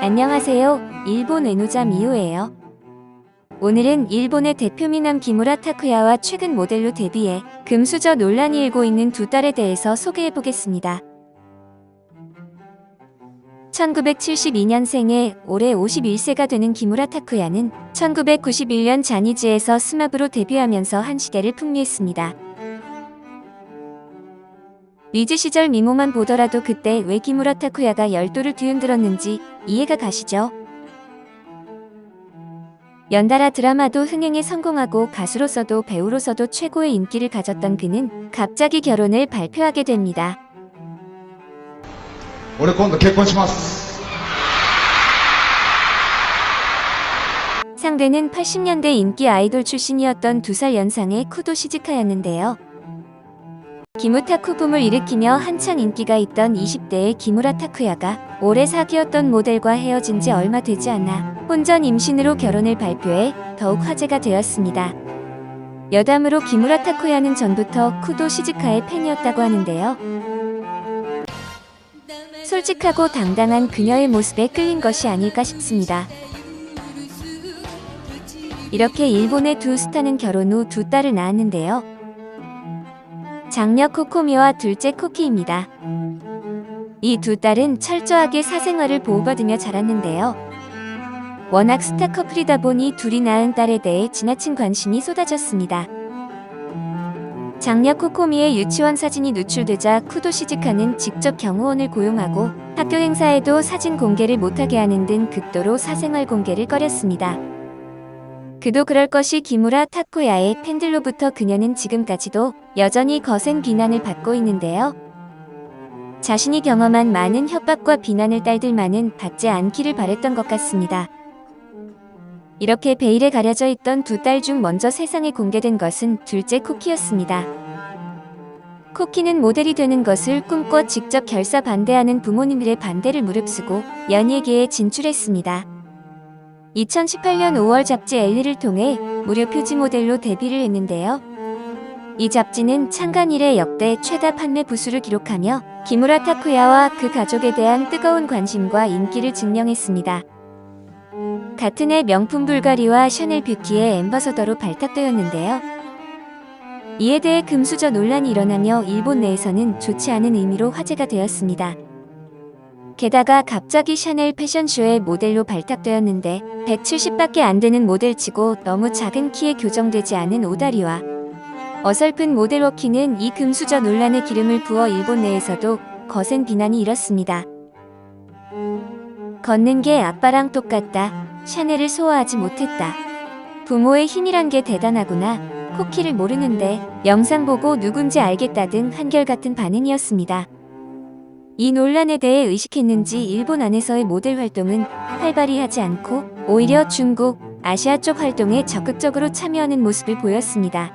안녕하세요. 일본 애노자 미호예요. 오늘은 일본의 대표 미남 기무라 타쿠야와 최근 모델로 데뷔해 금수저 논란이 일고 있는 두 딸에 대해서 소개해보겠습니다. 1972년생에 올해 51세가 되는 기무라 타쿠야는 1991년 자니즈에서 스마브로 데뷔하면서 한 시대를 풍미했습니다. 리즈 시절 미모만 보더라도 그때 왜 기무라 타쿠야가 열도를 뒤흔들었는지 이해가 가시죠? 연달아 드라마도 흥행에 성공하고 가수로서도 배우로서도 최고의 인기를 가졌던 그는 갑자기 결혼을 발표하게 됩니다. 올해今度結婚します 상대는 80년대 인기 아이돌 출신이었던 2살 연상의 쿠도 시즈카였는데요. 기무타쿠 붐을 일으키며 한창 인기가 있던 20대의 기무라 타쿠야가 올해 사귀었던 모델과 헤어진 지 얼마 되지 않아 혼전 임신으로 결혼을 발표해 더욱 화제가 되었습니다. 여담으로 기무라 타쿠야는 전부터 쿠도 시즈카의 팬이었다고 하는데요. 솔직하고 당당한 그녀의 모습에 끌린 것이 아닐까 싶습니다. 이렇게 일본의 두 스타는 결혼 후 두 딸을 낳았는데요. 장녀 코코미와 둘째 코키입니다. 이 두 딸은 철저하게 사생활을 보호받으며 자랐는데요. 워낙 스타 커플이다 보니 둘이 낳은 딸에 대해 지나친 관심이 쏟아졌습니다. 장녀 코코미의 유치원 사진이 누출되자 쿠도 시즈카는 직접 경호원을 고용하고 학교 행사에도 사진 공개를 못하게 하는 등 극도로 사생활 공개를 꺼렸습니다. 그도 그럴 것이 기무라 타쿠야의 팬들로부터 그녀는 지금까지도 여전히 거센 비난을 받고 있는데요. 자신이 경험한 많은 협박과 비난을 딸들만은 받지 않기를 바랬던 것 같습니다. 이렇게 베일에 가려져 있던 두 딸 중 먼저 세상에 공개된 것은 둘째 코키였습니다. 코키는 모델이 되는 것을 꿈꿔 직접 결사 반대하는 부모님들의 반대를 무릅쓰고 연예계에 진출했습니다. 2018년 5월 잡지 엘리를 통해 무료 표지 모델로 데뷔를 했는데요. 이 잡지는 창간 이래 역대 최다 판매 부수를 기록하며 기무라 타쿠야와 그 가족에 대한 뜨거운 관심과 인기를 증명했습니다. 같은 해 명품 불가리와 샤넬 뷰티의 앰바서더로 발탁되었는데요. 이에 대해 금수저 논란이 일어나며 일본 내에서는 좋지 않은 의미로 화제가 되었습니다. 게다가 갑자기 샤넬 패션쇼의 모델로 발탁되었는데 170밖에 안 되는 모델치고 너무 작은 키에 교정되지 않은 오다리와 어설픈 모델 워킹은 이 금수저 논란에 기름을 부어 일본 내에서도 거센 비난이 일었습니다. 걷는 게 아빠랑 똑같다. 샤넬을 소화하지 못했다. 부모의 힘이란 게 대단하구나. 코키를 모르는데 영상 보고 누군지 알겠다 등 한결같은 반응이었습니다. 이 논란에 대해 의식했는지 일본 안에서의 모델 활동은 활발히 하지 않고 오히려 중국, 아시아 쪽 활동에 적극적으로 참여하는 모습을 보였습니다.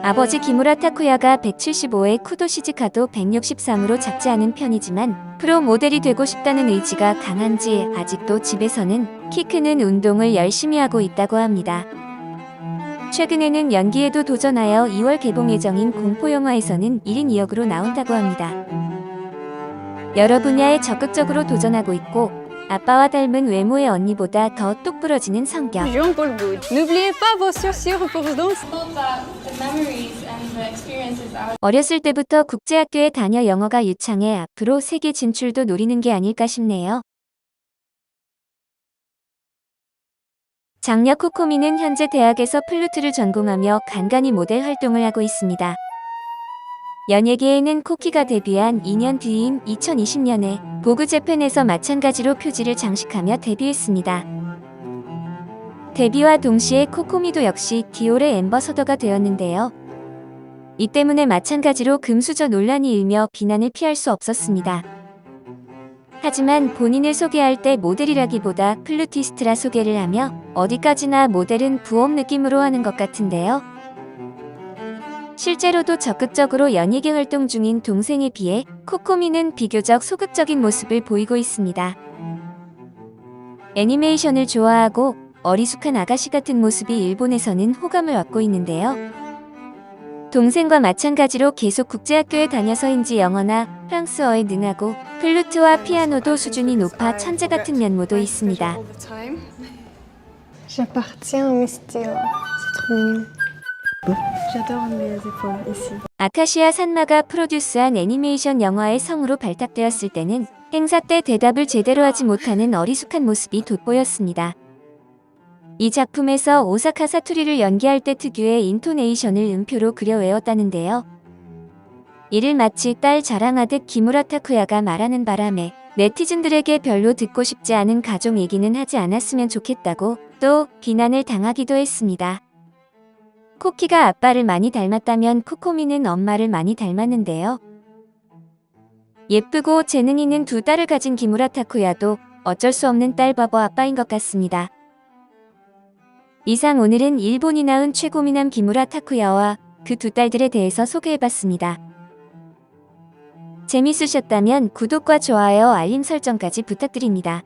아버지 기무라 타쿠야가 175에 쿠도 시즈카도 163으로 작지 않은 편이지만 프로 모델이 되고 싶다는 의지가 강한지 아직도 집에서는 키 크는 운동을 열심히 하고 있다고 합니다. 최근에는 연기에도 도전하여 2월 개봉 예정인 공포영화에서는 1인 2역으로 나온다고 합니다. 여러 분야에 적극적으로 도전하고 있고 아빠와 닮은 외모의 언니보다 더 똑부러지는 성격. Jean-Paul Goude. N'oubliez pas vos chaussures pour danser. 어렸을 때부터 국제학교에 다녀 영어가 유창해 앞으로 세계 진출도 노리는 게 아닐까 싶네요. 장녀 코코미는 현재 대학에서 플루트를 전공하며 간간히 모델 활동을 하고 있습니다. 연예계에는 코키가 데뷔한 2년 뒤인 2020년에 보그 재팬에서 마찬가지로 표지를 장식하며 데뷔했습니다. 데뷔와 동시에 코코미도 역시 디올의 앰버서더가 되었는데요. 이 때문에 마찬가지로 금수저 논란이 일며 비난을 피할 수 없었습니다. 하지만 본인을 소개할 때 모델이라기보다 플루티스트라 소개를 하며 어디까지나 모델은 부업 느낌으로 하는 것 같은데요. 실제로도 적극적으로 연예계 활동 중인 동생에 비해 코코미는 비교적 소극적인 모습을 보이고 있습니다. 애니메이션을 좋아하고 어리숙한 아가씨 같은 모습이 일본에서는 호감을 얻고 있는데요. 동생과 마찬가지로 계속 국제학교에 다녀서인지 영어나 프랑스어에 능하고 플루트와 피아노도 수준이 높아 천재 같은 면모도 있습니다. J'appartiens au Mystère. C'est trop mignon. J'adore les épaules ici. 아카시아 산마가 프로듀스한 애니메이션 영화의 성우로 발탁되었을 때는 행사 때 대답을 제대로 하지 못하는 어리숙한 모습이 돋보였습니다. 이 작품에서 오사카 사투리를 연기할 때 특유의 인토네이션을 음표로 그려 외웠다는데요. 이를 마치 딸 자랑하듯 기무라 타쿠야가 말하는 바람에 네티즌들에게 별로 듣고 싶지 않은 가족 얘기는 하지 않았으면 좋겠다고 또 비난을 당하기도 했습니다. 코키가 아빠를 많이 닮았다면 코코미는 엄마를 많이 닮았는데요. 예쁘고 재능 있는 두 딸을 가진 기무라 타쿠야도 어쩔 수 없는 딸 바보 아빠인 것 같습니다. 이상 오늘은 일본이 낳은 최고미남 기무라 타쿠야와 그 두 딸들에 대해서 소개해봤습니다. 재밌으셨다면 구독과 좋아요, 알림 설정까지 부탁드립니다.